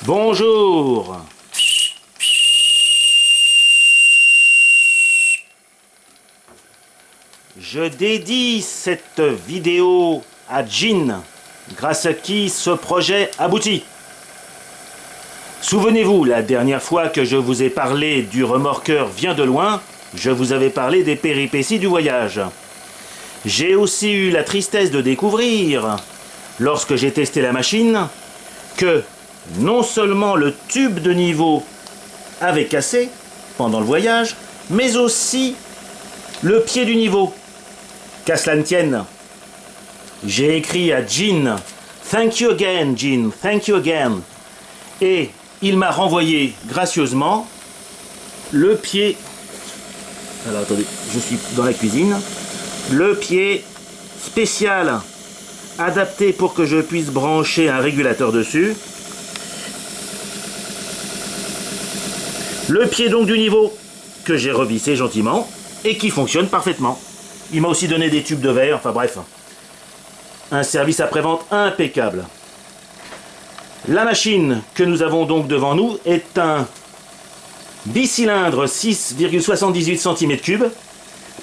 Bonjour. Je dédie cette vidéo à Jean, grâce à qui ce projet aboutit. Souvenez-vous, la dernière fois que je vous ai parlé du remorqueur vient de loin, je vous avais parlé des péripéties du voyage. J'ai aussi eu la tristesse de découvrir, lorsque j'ai testé la machine, que non seulement le tube de niveau avait cassé pendant le voyage, mais aussi le pied du niveau. Qu'à cela ne tienne, j'ai écrit à Jean, « Thank you again, Jean, thank you again ». Et il m'a renvoyé gracieusement le pied. Alors attendez, je suis dans la cuisine. Le pied spécial adapté pour que je puisse brancher un régulateur dessus. Le pied donc du niveau que j'ai revissé gentiment et qui fonctionne parfaitement. Il m'a aussi donné des tubes de verre, enfin bref. Un service après-vente impeccable. La machine que nous avons donc devant nous est un bicylindre 6,78 cm3,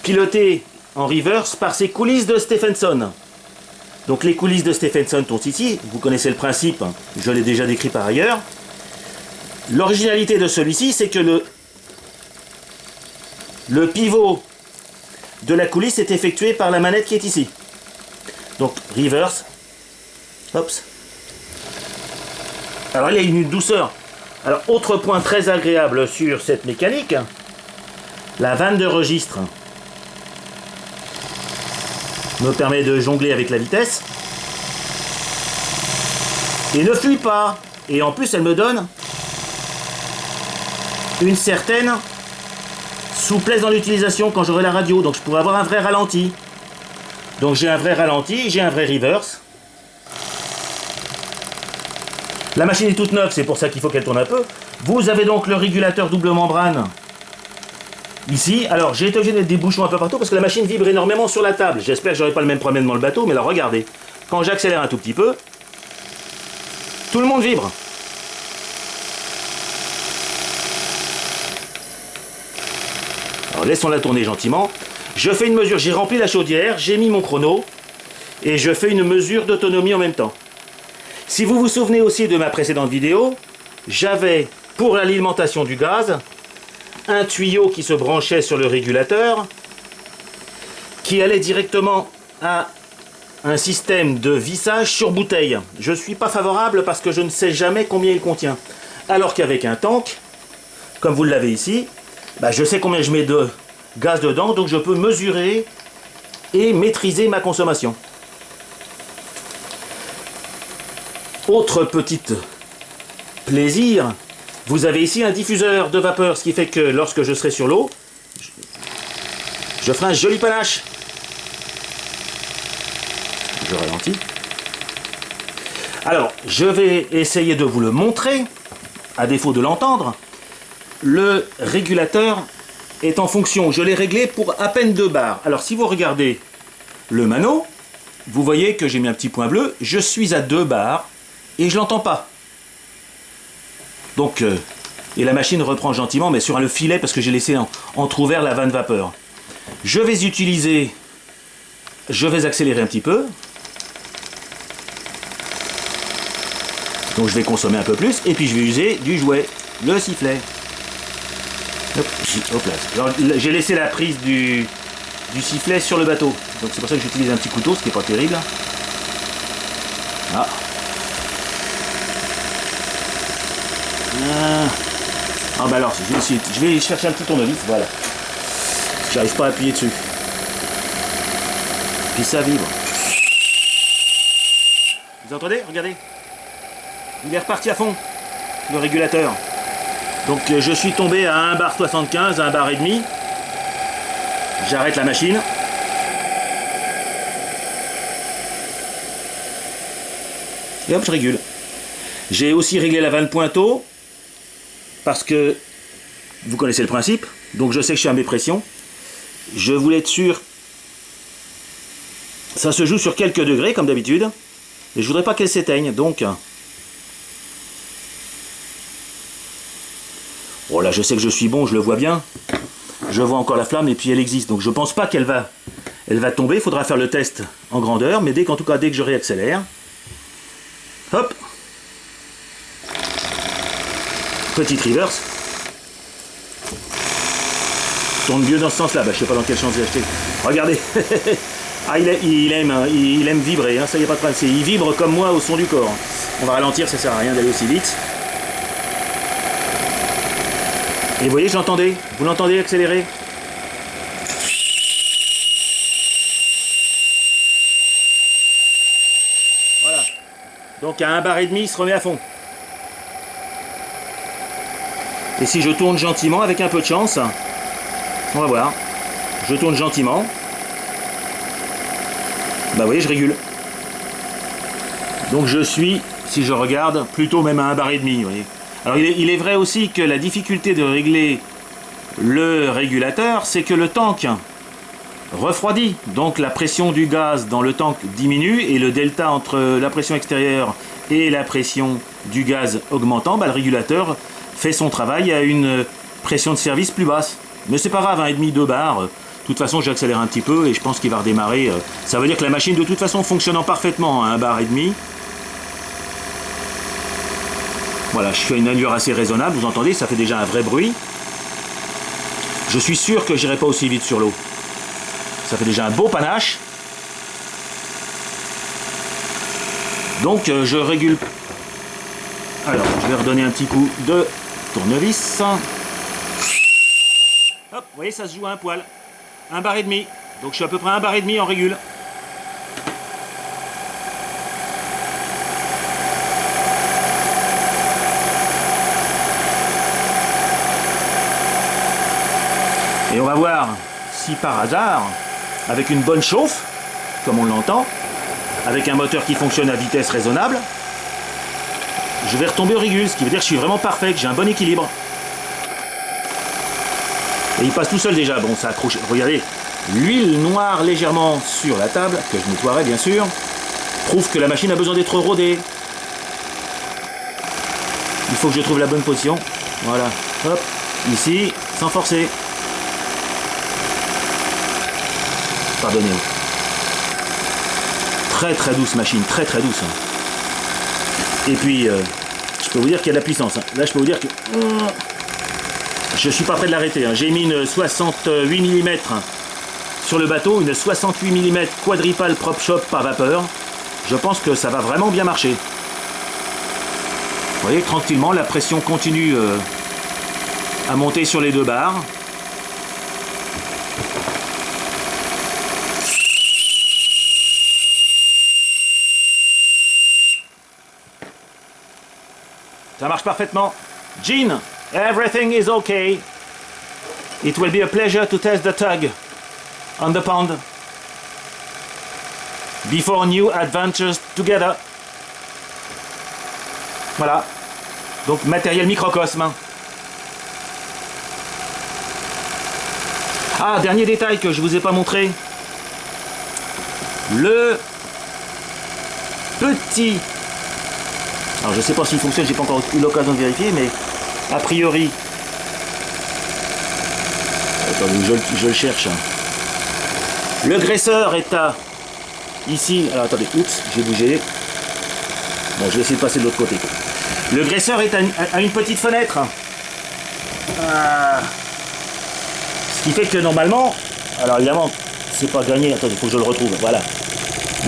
piloté en reverse par ces coulisses de Stephenson. Donc les coulisses de Stephenson sont ici, vous connaissez le principe, je l'ai déjà décrit par ailleurs. L'originalité de celui-ci, c'est que le pivot de la coulisse est effectué par la manette qui est ici. Donc reverse, hops. Alors il y a une douceur. Alors autre point très agréable sur cette mécanique, la vanne de registre me permet de jongler avec la vitesse et ne fuit pas. Et en plus elle me donne une certaine souplesse dans l'utilisation quand j'aurai la radio, donc je pourrais avoir un vrai ralenti. Donc j'ai un vrai ralenti, j'ai un vrai reverse. La machine est toute neuve, c'est pour ça qu'il faut qu'elle tourne un peu. Vous avez donc le régulateur double membrane ici. Alors j'ai été obligé de mettre des bouchons un peu partout parce que la machine vibre énormément sur la table. J'espère que j'aurai pas le même problème dans le bateau, mais là regardez. Quand j'accélère un tout petit peu, tout le monde vibre. Alors laissons-la tourner gentiment. Je fais une mesure, j'ai rempli la chaudière, j'ai mis mon chrono et je fais une mesure d'autonomie en même temps. Si vous vous souvenez aussi de ma précédente vidéo, j'avais pour l'alimentation du gaz un tuyau qui se branchait sur le régulateur qui allait directement à un système de vissage sur bouteille. Je ne suis pas favorable parce que je ne sais jamais combien il contient. Alors qu'avec un tank, comme vous l'avez ici, je sais combien je mets de gaz dedans, donc je peux mesurer et maîtriser ma consommation. Autre petite plaisir, vous avez ici un diffuseur de vapeur, ce qui fait que lorsque je serai sur l'eau, je ferai un joli panache. Je ralentis. Alors, je vais essayer de vous le montrer, à défaut de l'entendre. Le régulateur est en fonction, je l'ai réglé pour à peine 2 bars. Alors si vous regardez le mano, vous voyez que j'ai mis un petit point bleu, je suis à 2 bars et je l'entends pas. Donc, et la machine reprend gentiment, mais sur le filet parce que j'ai laissé entrouvert la vanne vapeur. Je vais accélérer un petit peu. Donc je vais consommer un peu plus et puis je vais user du jouet, le sifflet. Hop là. Alors, j'ai laissé la prise du sifflet sur le bateau. Donc c'est pour ça que j'utilise un petit couteau, ce qui n'est pas terrible. Ah. Ah bah alors, je vais chercher un petit tournevis, voilà. J'arrive pas à appuyer dessus. Puis ça vibre. Vous entendez? Regardez. Il est reparti à fond, le régulateur. Donc je suis tombé à 1,75 bar, 1,5 bar. J'arrête la machine. Et hop, je régule. J'ai aussi réglé la vanne pointeau, parce que vous connaissez le principe, donc je sais que je suis à mes pressions. Je voulais être sûr. Ça se joue sur quelques degrés, comme d'habitude. Et je voudrais pas qu'elle s'éteigne, donc Bon là je sais que je suis bon, je le vois bien. Je vois encore la flamme et puis elle existe. Donc je pense pas qu'elle va tomber. Il faudra faire le test en grandeur. Mais dès que je réaccélère. Hop. Petite reverse. Tourne mieux dans ce sens là. Bah, je sais pas dans quel sens j'ai acheté. Regardez. Ah, il aime vibrer. Hein. Ça y est pas de problème. Il vibre comme moi au son du corps. On va ralentir, ça sert à rien d'aller aussi vite. Et vous voyez, je l'entendais. Vous l'entendez accélérer? Voilà. Donc à 1 bar et demi, il se remet à fond. Et si je tourne gentiment, avec un peu de chance, on va voir. Je tourne gentiment. Bah vous voyez, je régule. Donc je suis, si je regarde, plutôt même à 1 bar et demi, vous voyez. Alors il est vrai aussi que la difficulté de régler le régulateur, c'est que le tank refroidit. Donc la pression du gaz dans le tank diminue et le delta entre la pression extérieure et la pression du gaz augmentant, bah, le régulateur fait son travail à une pression de service plus basse. Mais c'est pas grave, 1,5, 2 bars. De toute façon, j'accélère un petit peu et je pense qu'il va redémarrer. Ça veut dire que la machine, de toute façon, fonctionnant parfaitement à 1 bar et demi. Voilà, je suis à une allure assez raisonnable, vous entendez, ça fait déjà un vrai bruit. Je suis sûr que j'irai pas aussi vite sur l'eau. Ça fait déjà un beau panache. Donc je régule. Alors, je vais redonner un petit coup de tournevis. Hop, vous voyez, ça se joue à un poil. 1 bar et demi. Donc je suis à peu près 1 bar et demi en régule. Et on va voir si par hasard, avec une bonne chauffe, comme on l'entend, avec un moteur qui fonctionne à vitesse raisonnable, je vais retomber au régule, ce qui veut dire que je suis vraiment parfait, que j'ai un bon équilibre. Et il passe tout seul déjà, bon ça accroche, regardez, l'huile noire légèrement sur la table, que je nettoierai bien sûr, prouve que la machine a besoin d'être rodée. Il faut que je trouve la bonne position, voilà, hop, ici, sans forcer. Pardonnez-moi. Très très douce machine, très très douce. Et puis, je peux vous dire qu'il y a de la puissance. Là, je peux vous dire que je suis pas prêt de l'arrêter. J'ai mis une 68 mm sur le bateau, une 68 mm quadripale prop shop par vapeur. Je pense que ça va vraiment bien marcher. Vous voyez, tranquillement, la pression continue à monter sur les 2 bars. Ça marche parfaitement. Gene, everything is okay. It will be a pleasure to test the tug on the pond before new adventures together. Voilà. Donc matériel microcosme. Ah, dernier détail que je vous ai pas montré. Le petit... Alors je sais pas s'il fonctionne, j'ai pas encore eu l'occasion de vérifier, mais a priori... Attendez, je le cherche. Le graisseur est à... Ici, alors attendez, oups, j'ai bougé. Bon, je vais essayer de passer de l'autre côté. Le graisseur est à une petite fenêtre. Ce qui fait que normalement... Alors évidemment, c'est pas gagné, attendez, il faut que je le retrouve, voilà.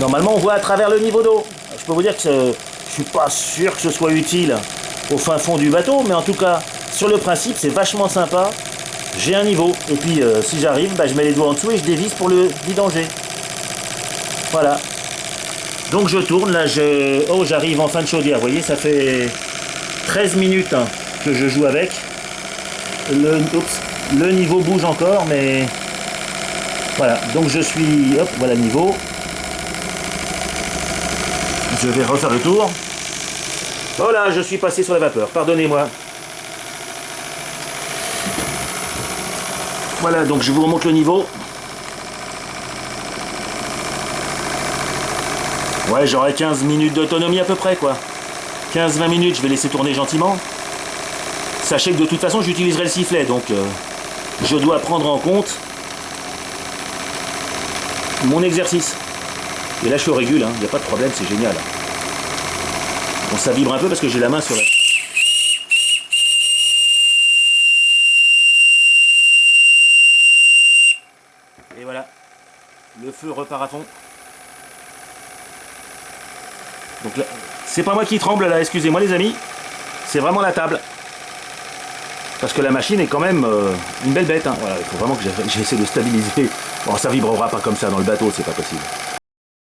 Normalement, on voit à travers le niveau d'eau. Je peux vous dire que... Je suis pas sûr que ce soit utile au fin fond du bateau, mais en tout cas, sur le principe, c'est vachement sympa. J'ai un niveau, et puis si j'arrive, bah, je mets les doigts en dessous et je dévisse pour le vidanger. Voilà. Donc je tourne, là, oh, j'arrive en fin de chaudière, vous voyez, ça fait 13 minutes que je joue avec. Le niveau bouge encore, mais... Voilà, donc je suis... Hop, voilà le niveau. Je vais refaire le tour. Voilà, je suis passé sur la vapeur, pardonnez-moi. Voilà, donc je vous remonte le niveau. Ouais, j'aurai 15 minutes d'autonomie à peu près, quoi. 15-20 minutes, je vais laisser tourner gentiment. Sachez que de toute façon j'utiliserai le sifflet, donc je dois prendre en compte mon exercice. Et là je le régule, il n'y a pas de problème, c'est génial. Bon, ça vibre un peu parce que j'ai la main sur la... Et voilà, le feu repart à fond. Donc là, c'est pas moi qui tremble là, excusez-moi les amis, c'est vraiment la table. Parce que la machine est quand même une belle bête. Voilà, il faut vraiment que j'essaie de stabiliser. Bon, ça vibrera pas comme ça dans le bateau, c'est pas possible.